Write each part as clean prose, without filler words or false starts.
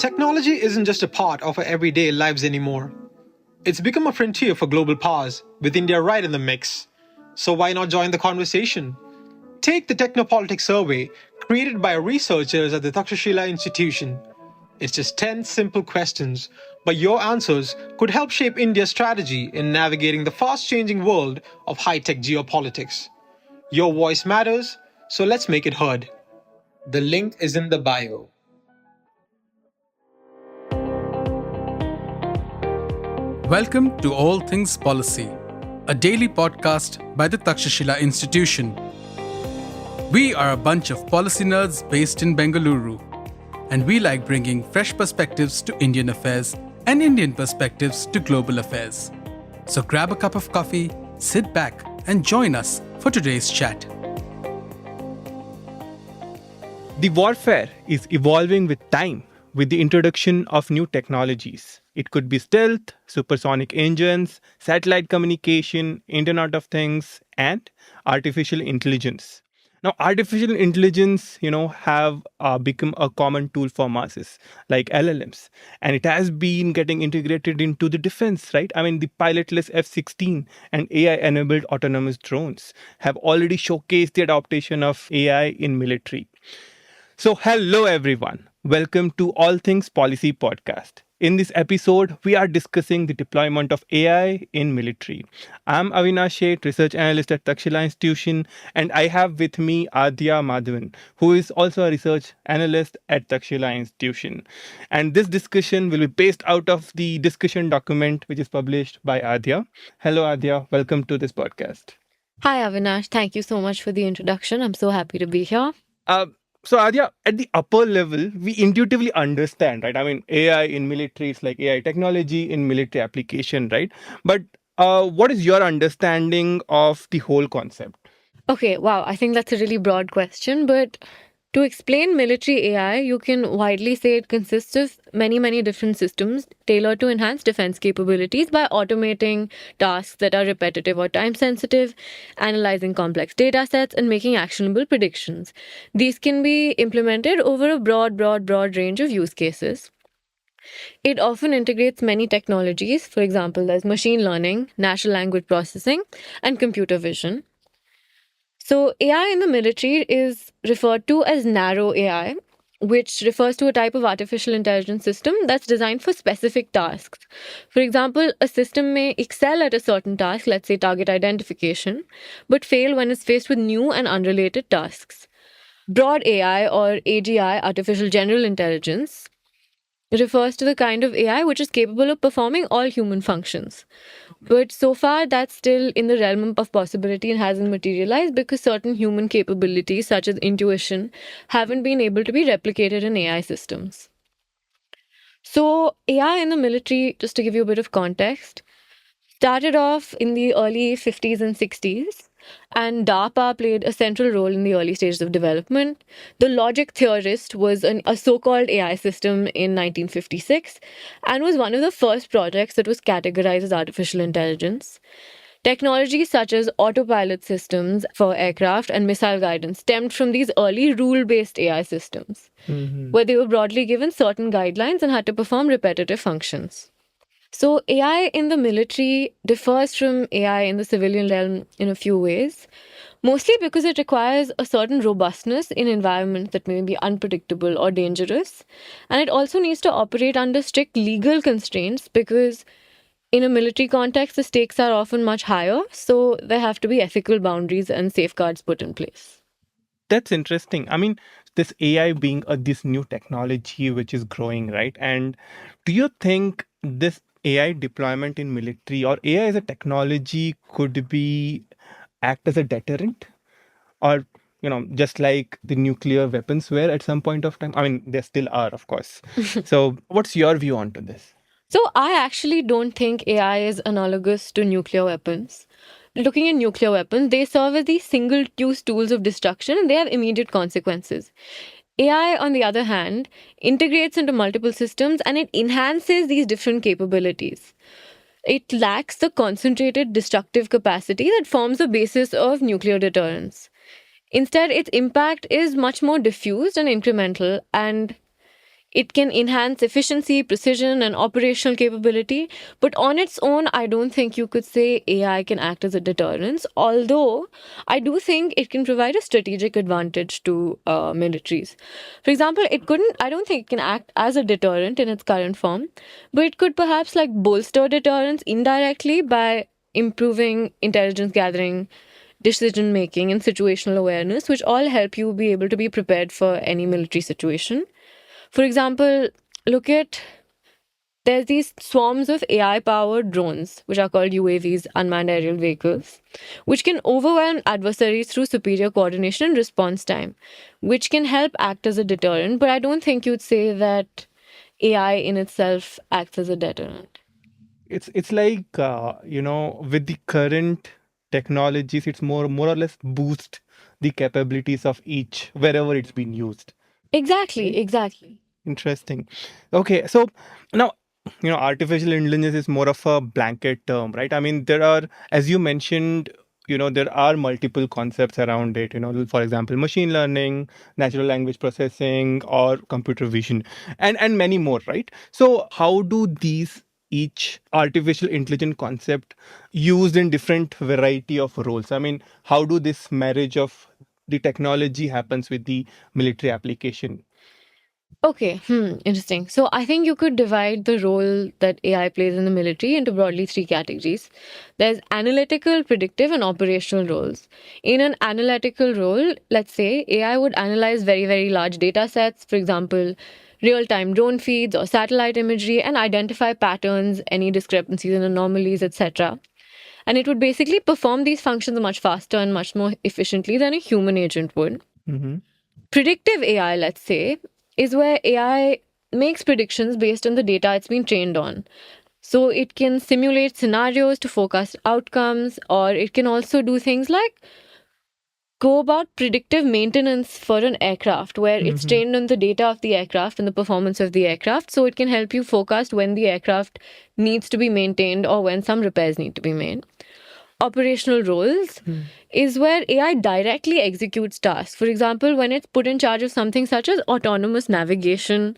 Technology isn't just a part of our everyday lives anymore. It's become a frontier for global powers, with India right in the mix. So why not join the conversation? Take the Technopolitics survey created by researchers at the Takshashila Institution. It's just 10 simple questions, but your answers could help shape India's strategy in navigating the fast changing world of high tech geopolitics. Your voice matters, so let's make it heard. The link is in the bio. Welcome to All Things Policy, a daily podcast by the Takshashila Institution. We are a bunch of policy nerds based in Bengaluru, and we like bringing fresh perspectives to Indian affairs and Indian perspectives to global affairs. So grab a cup of coffee, sit back, and join us for today's chat. The warfare is evolving with time, with the introduction of new technologies. It could be stealth, supersonic engines, satellite communication, Internet of Things, and artificial intelligence. Now, artificial intelligence, have become a common tool for masses, like LLMs. And it has been getting integrated into the defense, right? I mean, the pilotless F-16 and AI-enabled autonomous drones have already showcased the adaptation of AI in military. So, hello everyone. Welcome to All Things Policy podcast. In this episode, we are discussing the deployment of AI in military. I'm Avinash, Shet, research analyst at Takshashila Institution, and I have with me Adya Madhavan, who is also a research analyst at Takshashila Institution. And this discussion will be based out of the discussion document which is published by Adya. Hello Adya, welcome to this podcast. Hi Avinash, thank you so much for the introduction. I'm so happy to be here. So Adya, at the upper level, we intuitively understand, right? I mean, AI in military is like AI technology in military application, right? But what is your understanding of the whole concept? Okay, wow, I think that's a really broad question, but to explain military AI, you can widely say it consists of many different systems tailored to enhance defense capabilities by automating tasks that are repetitive or time sensitive, analyzing complex data sets, and making actionable predictions. These can be implemented over a broad range of use cases. It often integrates many technologies. For example, there's machine learning, natural language processing, and computer vision. So AI in the military is referred to as narrow AI, which refers to a type of artificial intelligence system that's designed for specific tasks. For example, a system may excel at a certain task, let's say target identification, but fail when it's faced with new and unrelated tasks. Broad AI, or AGI, artificial general intelligence, refers to the kind of AI which is capable of performing all human functions. But so far, that's still in the realm of possibility and hasn't materialized because certain human capabilities, such as intuition, haven't been able to be replicated in AI systems. So, AI in the military, just to give you a bit of context, started off in the early 50s and 60s. And DARPA played a central role in the early stages of development. The logic theorist was a so-called AI system in 1956 and was one of the first projects that was categorized as artificial intelligence. Technologies such as autopilot systems for aircraft and missile guidance stemmed from these early rule-based AI systems, where they were broadly given certain guidelines and had to perform repetitive functions. So AI in the military differs from AI in the civilian realm in a few ways, mostly because it requires a certain robustness in environments that may be unpredictable or dangerous. And it also needs to operate under strict legal constraints because in a military context, the stakes are often much higher. So there have to be ethical boundaries and safeguards put in place. That's interesting. I mean, this AI being this new technology which is growing, right? And do you think this AI deployment in military or AI as a technology could be act as a deterrent, or just like the nuclear weapons were at some point of time? I mean, they still are, of course. So what's your view onto this? So I actually don't think AI is analogous to nuclear weapons. Looking at nuclear weapons, they serve as these single-use tools of destruction and they have immediate consequences. AI, on the other hand, integrates into multiple systems and it enhances these different capabilities. It lacks the concentrated destructive capacity that forms the basis of nuclear deterrence. Instead, its impact is much more diffused and incremental, and It can enhance efficiency, precision, and operational capability. But on its own, I don't think you could say AI can act as a deterrent, although I do think it can provide a strategic advantage to militaries. For example, I don't think it can act as a deterrent in its current form, but it could perhaps like bolster deterrence indirectly by improving intelligence gathering, decision making, and situational awareness, which all help you be able to be prepared for any military situation. For example, look at there's these swarms of AI powered drones, which are called UAVs, unmanned aerial vehicles, which can overwhelm adversaries through superior coordination and response time, which can help act as a deterrent. But I don't think you'd say that AI in itself acts as a deterrent. It's like with the current technologies, it's more or less boost the capabilities of each wherever it's been used. Exactly, Right? exactly. Interesting. Okay, so now artificial intelligence is more of a blanket term, right? I mean, there are, as you mentioned, there are multiple concepts around it. For example, machine learning, natural language processing, or computer vision, and many more, right? So, how do these each artificial intelligence concept used in different variety of roles? I mean, how do this marriage of the technology happens with the military application? Okay, interesting. So I think you could divide the role that AI plays in the military into broadly three categories. There's analytical, predictive, and operational roles. In an analytical role, let's say AI would analyze very, very large data sets, for example, real time drone feeds or satellite imagery, and identify patterns, any discrepancies and anomalies, etc. And it would basically perform these functions much faster and much more efficiently than a human agent would. Mm-hmm. Predictive AI, let's say, is where AI makes predictions based on the data it's been trained on. So it can simulate scenarios to forecast outcomes, or it can also do things like go about predictive maintenance for an aircraft where it's Mm-hmm. trained on the data of the aircraft and the performance of the aircraft. So it can help you forecast when the aircraft needs to be maintained or when some repairs need to be made. Operational roles is where AI directly executes tasks. For example, when it's put in charge of something such as autonomous navigation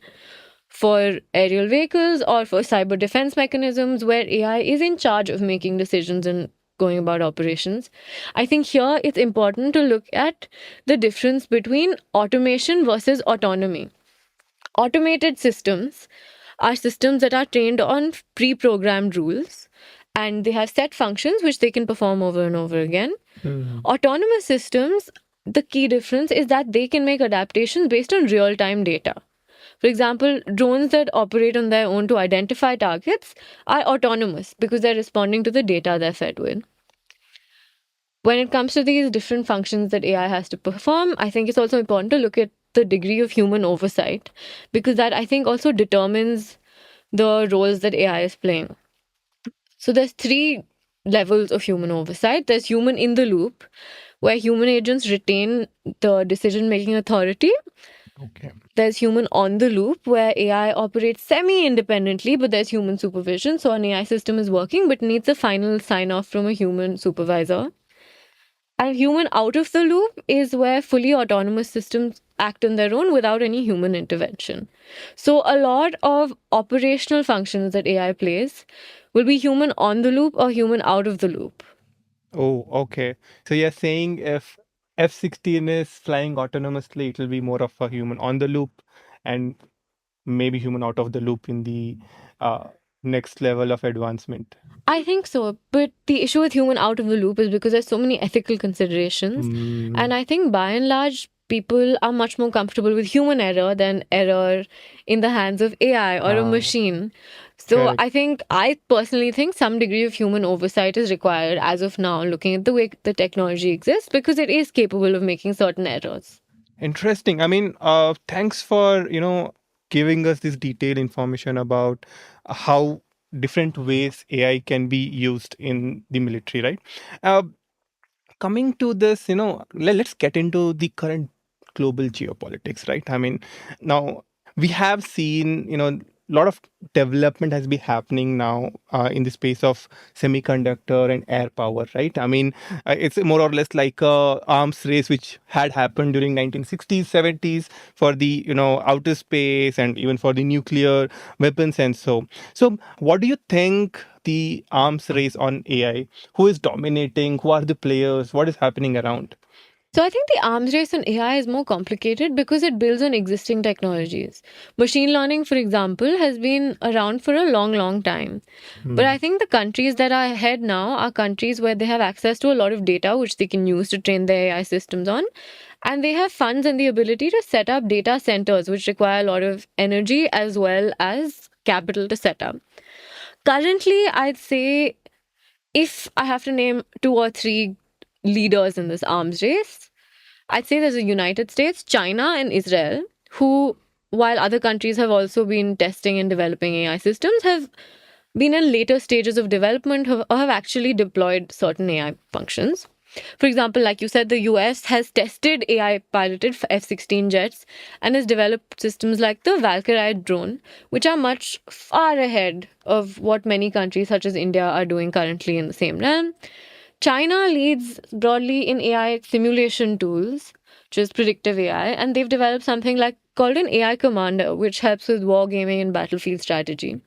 for aerial vehicles or for cyber defense mechanisms, where AI is in charge of making decisions and going about operations. I think here it's important to look at the difference between automation versus autonomy. Automated systems are systems that are trained on pre programmed rules and they have set functions which they can perform over and over again. Mm-hmm. Autonomous systems, the key difference is that they can make adaptations based on real time data. For example, drones that operate on their own to identify targets are autonomous because they're responding to the data they're fed with. When it comes to these different functions that AI has to perform, I think it's also important to look at the degree of human oversight because that I think also determines the roles that AI is playing. So there's three levels of human oversight. There's human in the loop, where human agents retain the decision making authority. Okay. There's human on the loop, where AI operates semi independently, but there's human supervision. So an AI system is working, but needs a final sign off from a human supervisor. And human out of the loop is where fully autonomous systems act on their own without any human intervention. So, a lot of operational functions that AI plays will be human on the loop or human out of the loop. Oh, okay. So you're saying if F-16 is flying autonomously, it will be more of a human on the loop and maybe human out of the loop in the uh, next level of advancement. I think so. But the issue with human out of the loop is because there's so many ethical considerations. Mm, And I think by and large, people are much more comfortable with human error than error in the hands of AI or a machine. So correct. I personally think some degree of human oversight is required as of now, looking at the way the technology exists, because it is capable of making certain errors. Interesting. I mean, thanks for, giving us this detailed information about how different ways AI can be used in the military, right? Uh, Coming to this, let's get into the current global geopolitics, right? I mean, now we have seen, lot of development has been happening now in the space of semiconductor and air power, right? I mean, it's more or less like a arms race which had happened during 1960s, 70s for the outer space and even for the nuclear weapons and so. So, what do you think the arms race on AI? Who is dominating? Who are the players? What is happening around? So I think the arms race on AI is more complicated because it builds on existing technologies. Machine learning, for example, has been around for a long, long time. But I think the countries that are ahead now are countries where they have access to a lot of data which they can use to train their AI systems on. And they have funds and the ability to set up data centers, which require a lot of energy as well as capital to set up. Currently, I'd say if I have to name two or three leaders in this arms race, I'd say there's the United States, China, and Israel, who, while other countries have also been testing and developing AI systems, have been in later stages of development or have actually deployed certain AI functions. For example, like you said, the US has tested AI piloted F-16 jets and has developed systems like the Valkyrie drone, which are much far ahead of what many countries such as India are doing currently in the same realm. China leads broadly in AI simulation tools, which is predictive AI, and they've developed something like called an AI commander, which helps with wargaming and battlefield strategy.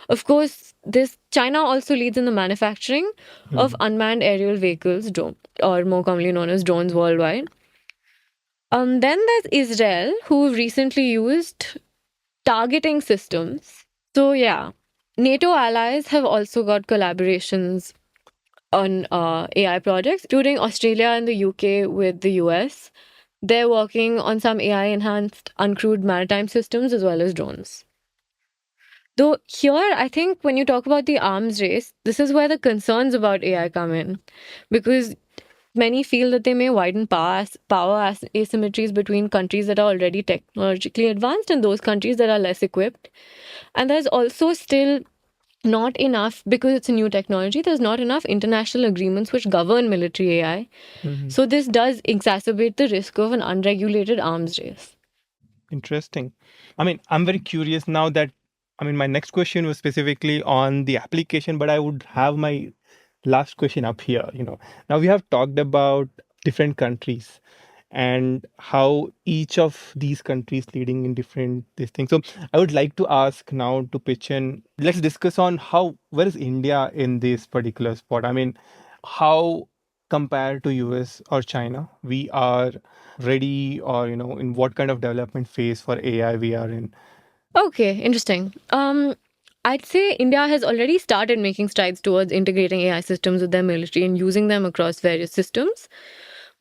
Of course, this China also leads in the manufacturing of unmanned aerial vehicles, drone, or more commonly known as drones worldwide. Then there's Israel, who recently used targeting systems. So yeah, NATO allies have also got collaborations on AI projects, including Australia and the UK with the US. They're working on some AI enhanced uncrewed maritime systems as well as drones. Though here, I think when you talk about the arms race, this is where the concerns about AI come in. Because many feel that they may widen power asymmetries between countries that are already technologically advanced and those countries that are less equipped. And there's also still not enough, because it's a new technology, there's not enough international agreements which govern military AI. So this does exacerbate the risk of an unregulated arms race. Interesting. I mean, I'm very curious now that, I mean, my next question was specifically on the application, but I would have my last question up here. Now we have talked about different countries and how each of these countries leading in different this thing. So I would like to ask now to pitch in. Let's discuss on where is India in this particular spot? I mean, how compared to US or China we are ready, or in what kind of development phase for AI we are in? Okay, interesting. I'd say India has already started making strides towards integrating AI systems with their military and using them across various systems.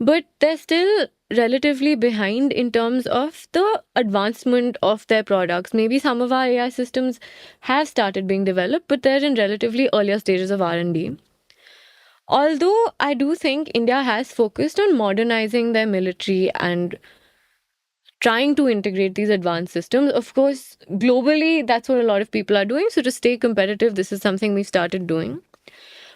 But they're still relatively behind in terms of the advancement of their products. Maybe some of our AI systems have started being developed, but they're in relatively earlier stages of R&D. Although I do think India has focused on modernizing their military and trying to integrate these advanced systems. Of course, globally, that's what a lot of people are doing. So to stay competitive, this is something we started doing.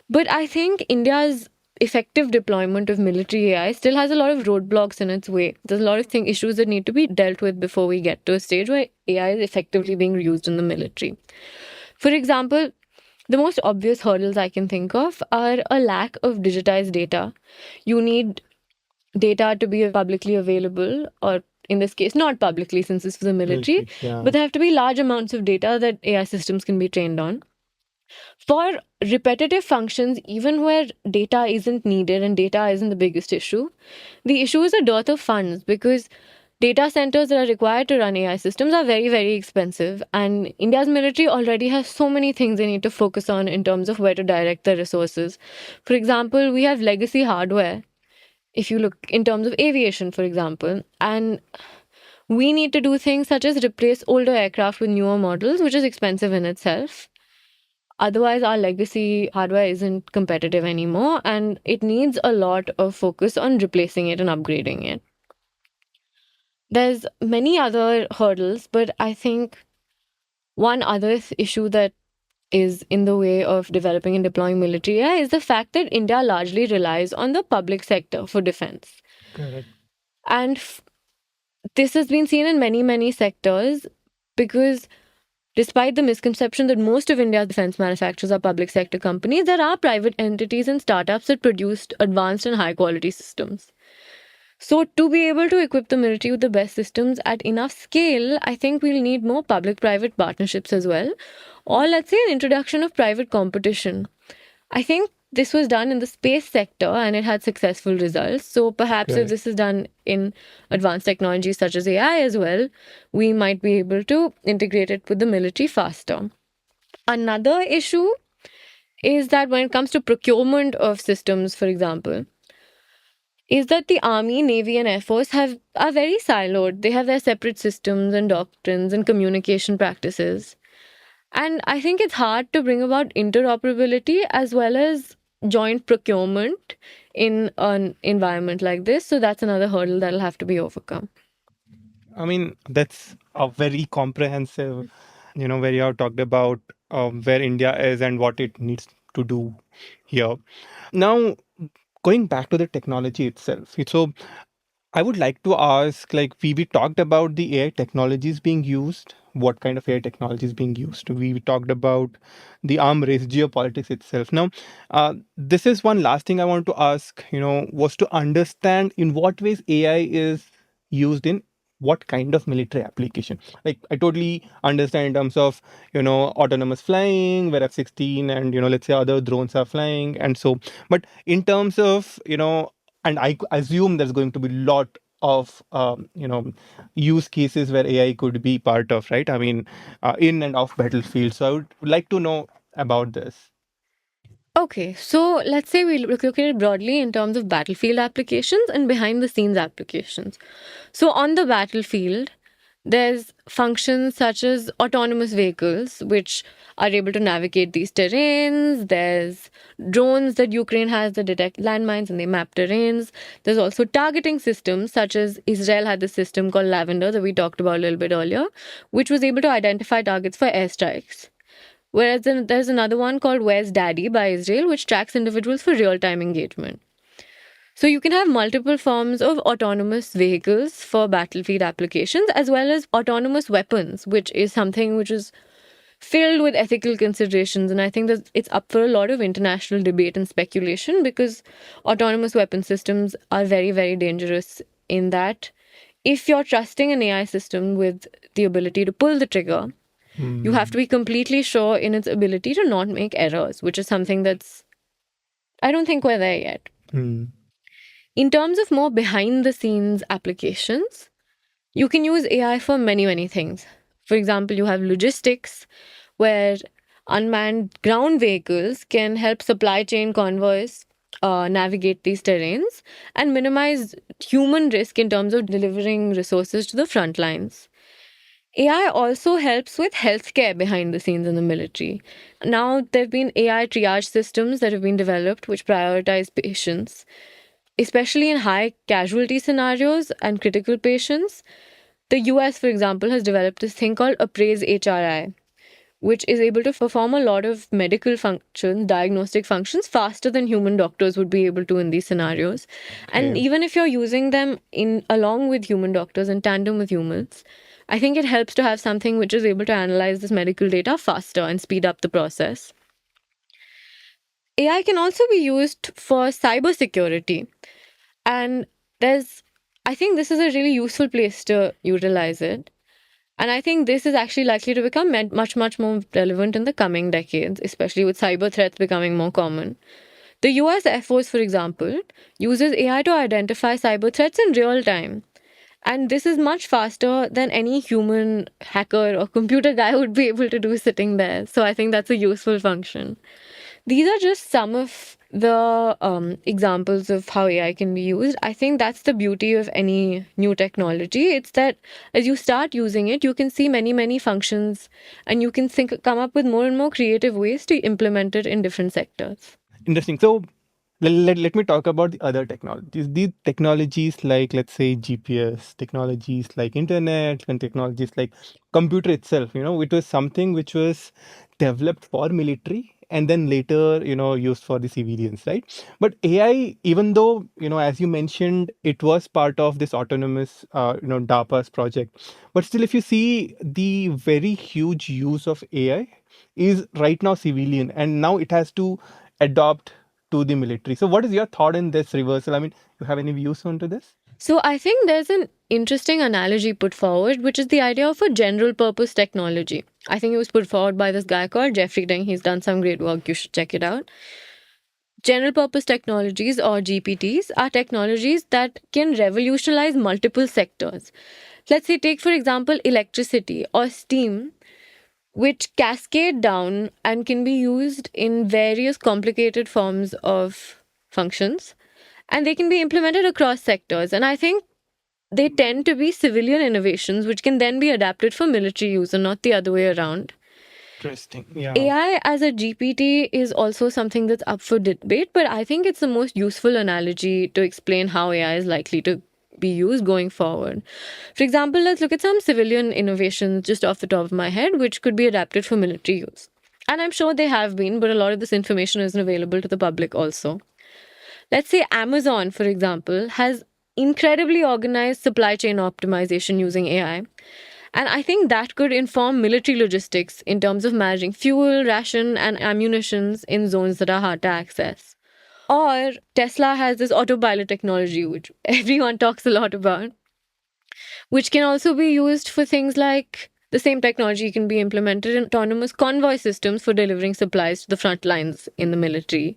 But I think India's effective deployment of military AI still has a lot of roadblocks in its way. There's a lot of issues that need to be dealt with before we get to a stage where AI is effectively being used in the military. For example, the most obvious hurdles I can think of are a lack of digitized data. You need data to be publicly available, or in this case, not publicly since it's for the military, Yeah. but there have to be large amounts of data that AI systems can be trained on. For repetitive functions, even where data isn't needed and data isn't the biggest issue, the issue is a dearth of funds, because data centers that are required to run AI systems are very, very expensive. And India's military already has so many things they need to focus on in terms of where to direct their resources. For example, we have legacy hardware. If you look in terms of aviation, for example, and we need to do things such as replace older aircraft with newer models, which is expensive in itself. Otherwise, our legacy hardware isn't competitive anymore, and it needs a lot of focus on replacing it and upgrading it. There's many other hurdles, but I think one other issue that is in the way of developing and deploying military AI is the fact that India largely relies on the public sector for defense. Correct. And this has been seen in many, many sectors, because Despite the misconception that most of India's defense manufacturers are public sector companies, there are private entities and startups that produced advanced and high quality systems. So, to be able to equip the military with the best systems at enough scale, I think we'll need more public private partnerships as well. Or, let's say, an introduction of private competition. I think this was done in the space sector and it had successful results. So, perhaps if Right. this is done in advanced technologies such as AI as well, we might be able to integrate it with the military faster. Another issue is that when it comes to procurement of systems, for example, is that the army, navy, and air force are very siloed. They have their separate systems and doctrines and communication practices. And I think it's hard to bring about interoperability as well as joint procurement in an environment like this. So that's another hurdle that'll have to be overcome. I mean, that's a very comprehensive, where you have talked about where India is and what it needs to do here. Now, going back to the technology itself. So, I would like to ask, like, we talked about the AI technologies being used. What kind of AI technology is being used? We talked about the arm race, geopolitics itself. Now, this is one last thing I want to ask, was to understand in what ways AI is used in what kind of military application. Like, I totally understand in terms of, autonomous flying, where F-16 and, let's say other drones are flying. And so, but in terms of, and I assume there's going to be a lot of use cases where AI could be part of, right? I mean, in and off battlefield. So I would like to know about this. Okay, so let's say we look at it broadly in terms of battlefield applications and behind the scenes applications. So on the battlefield, there's functions such as autonomous vehicles, which are able to navigate these terrains. There's drones that Ukraine has that detect landmines and they map terrains. There's also targeting systems, such as Israel had this system called Lavender that we talked about a little bit earlier, which was able to identify targets for airstrikes. Whereas then there's another one called Where's Daddy by Israel, which tracks individuals for real time engagement. So you can have multiple forms of autonomous vehicles for battlefield applications, as well as autonomous weapons, which is something which is filled with ethical considerations. And I think that it's up for a lot of international debate and speculation because autonomous weapon systems are very, very dangerous in that if you're trusting an AI system with the ability to pull the trigger, you have to be completely sure in its ability to not make errors, which is something I don't think we're there yet. Hmm. In terms of more behind the scenes applications, you can use AI for many, many things. For example, you have logistics, where unmanned ground vehicles can help supply chain convoys navigate these terrains and minimize human risk in terms of delivering resources to the front lines. AI also helps with healthcare behind the scenes in the military. Now, there have been AI triage systems that have been developed which prioritize patients, especially in high casualty scenarios and critical patients. The US, for example, has developed this thing called Appraise HRI, which is able to perform a lot of medical functions, diagnostic functions, faster than human doctors would be able to in these scenarios. And Okay. even if you're using them in along with human doctors in tandem with humans, I think it helps to have something which is able to analyze this medical data faster and speed up the process. AI can also be used for cybersecurity. And I think this is a really useful place to utilize it. And I think this is actually likely to become much, much more relevant in the coming decades, especially with cyber threats becoming more common. The US Air Force, for example, uses AI to identify cyber threats in real time. And this is much faster than any human hacker or computer guy would be able to do sitting there. So I think that's a useful function. These are just some of the examples of how AI can be used. I think that's the beauty of any new technology. It's that as you start using it, you can see many, many functions and you can come up with more and more creative ways to implement it in different sectors. Interesting. So let me talk about the other technologies. These technologies like, let's say, GPS, technologies like internet, and technologies like computer itself, it was something which was developed for military and then later, used for the civilians, right? But AI, even though, as you mentioned, it was part of this autonomous, DARPA's project, but still, if you see the very huge use of AI is right now civilian, and now it has to adopt to the military. So what is your thought in this reversal? I mean, you have any views onto this? So I think there's an interesting analogy put forward, which is the idea of a general purpose technology. I think it was put forward by this guy called Jeffrey Deng. He's done some great work. You should check it out. General purpose technologies, or GPTs, are technologies that can revolutionize multiple sectors. Let's say, take for example, electricity or steam, which cascade down and can be used in various complicated forms of functions, and they can be implemented across sectors. And I think they tend to be civilian innovations which can then be adapted for military use and not the other way around. Interesting. Yeah. AI as a GPT is also something that's up for debate, but I think it's the most useful analogy to explain how AI is likely to be used going forward. For example, let's look at some civilian innovations just off the top of my head, which could be adapted for military use. And I'm sure they have been, but a lot of this information isn't available to the public also. Let's say Amazon, for example, has incredibly organized supply chain optimization using AI. And I think that could inform military logistics in terms of managing fuel, ration, and ammunitions in zones that are hard to access. Or Tesla has this autopilot technology, which everyone talks a lot about, which can also be used for things like the same technology can be implemented in autonomous convoy systems for delivering supplies to the front lines in the military.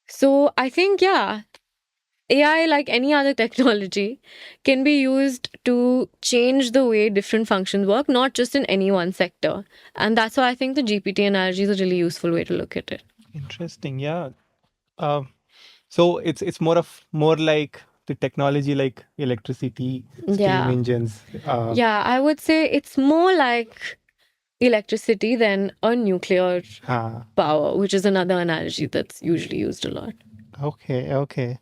So I think, yeah, AI, like any other technology, can be used to change the way different functions work, not just in any one sector. And that's why I think the GPT analogy is a really useful way to look at it. Interesting. Yeah. So it's more like the technology like electricity, steam Yeah. engines. Yeah, I would say it's more like electricity than a nuclear power, which is another analogy that's usually used a lot. Okay.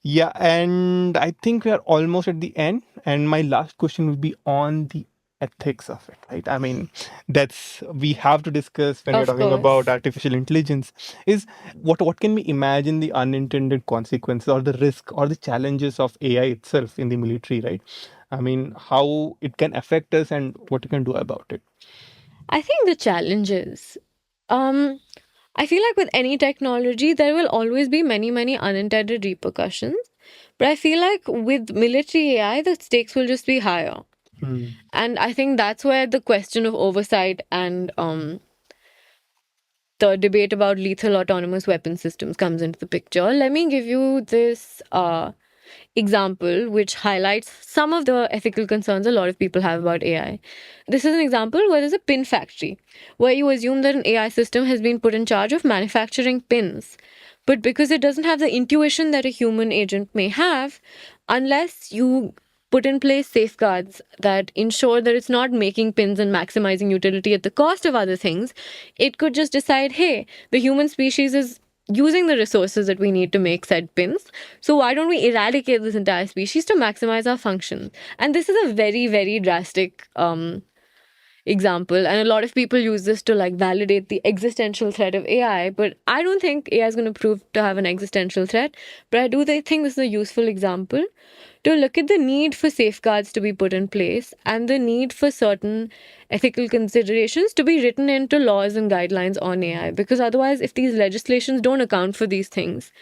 Yeah, and I think we are almost at the end. And my last question would be on the ethics of it, right? I mean, that's we have to discuss when we're Of talking course. about artificial intelligence. Is what can we imagine the unintended consequences or the risk or the challenges of AI itself in the military, right? I mean, how it can affect us and what you can do about it. I think the challenge is, I feel like with any technology, there will always be many, many unintended repercussions. But I feel like with military AI, the stakes will just be higher. And I think that's where the question of oversight and the debate about lethal autonomous weapon systems comes into the picture. Let me give you this example which highlights some of the ethical concerns a lot of people have about AI. This is an example where there's a pin factory, where you assume that an AI system has been put in charge of manufacturing pins. But because it doesn't have the intuition that a human agent may have, unless you put in place safeguards that ensure that it's not making pins and maximizing utility at the cost of other things, it could just decide, hey, the human species is using the resources that we need to make said pins. So why don't we eradicate this entire species to maximize our function? And this is a very, very drastic example. And a lot of people use this to like validate the existential threat of AI. But I don't think AI is going to prove to have an existential threat. But I do think this is a useful example to look at the need for safeguards to be put in place and the need for certain ethical considerations to be written into laws and guidelines on AI. Because otherwise, if these legislations don't account for these things,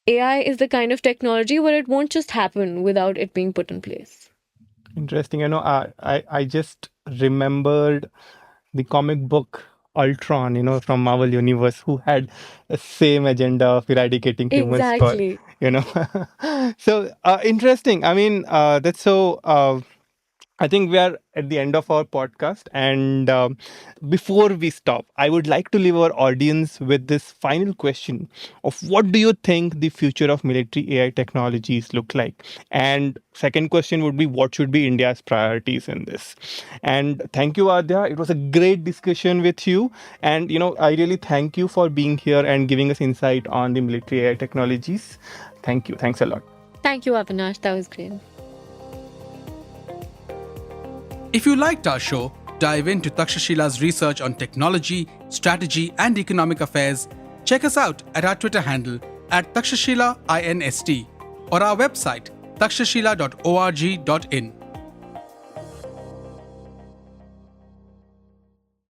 AI is the kind of technology where it won't just happen without it being put in place. Interesting. I just remembered the comic book Ultron, from Marvel Universe, who had the same agenda of eradicating humans. Exactly. So interesting. I mean, that's so. I think we are at the end of our podcast. And before we stop, I would like to leave our audience with this final question of what do you think the future of military AI technologies look like? And second question would be what should be India's priorities in this? And thank you, Adya. It was a great discussion with you. And, I really thank you for being here and giving us insight on the military AI technologies. Thank you. Thanks a lot. Thank you, Avinash. That was great. If you liked our show, dive into Takshashila's research on technology, strategy, and economic affairs, check us out at our Twitter handle @TakshashilaInst or our website takshashila.org.in.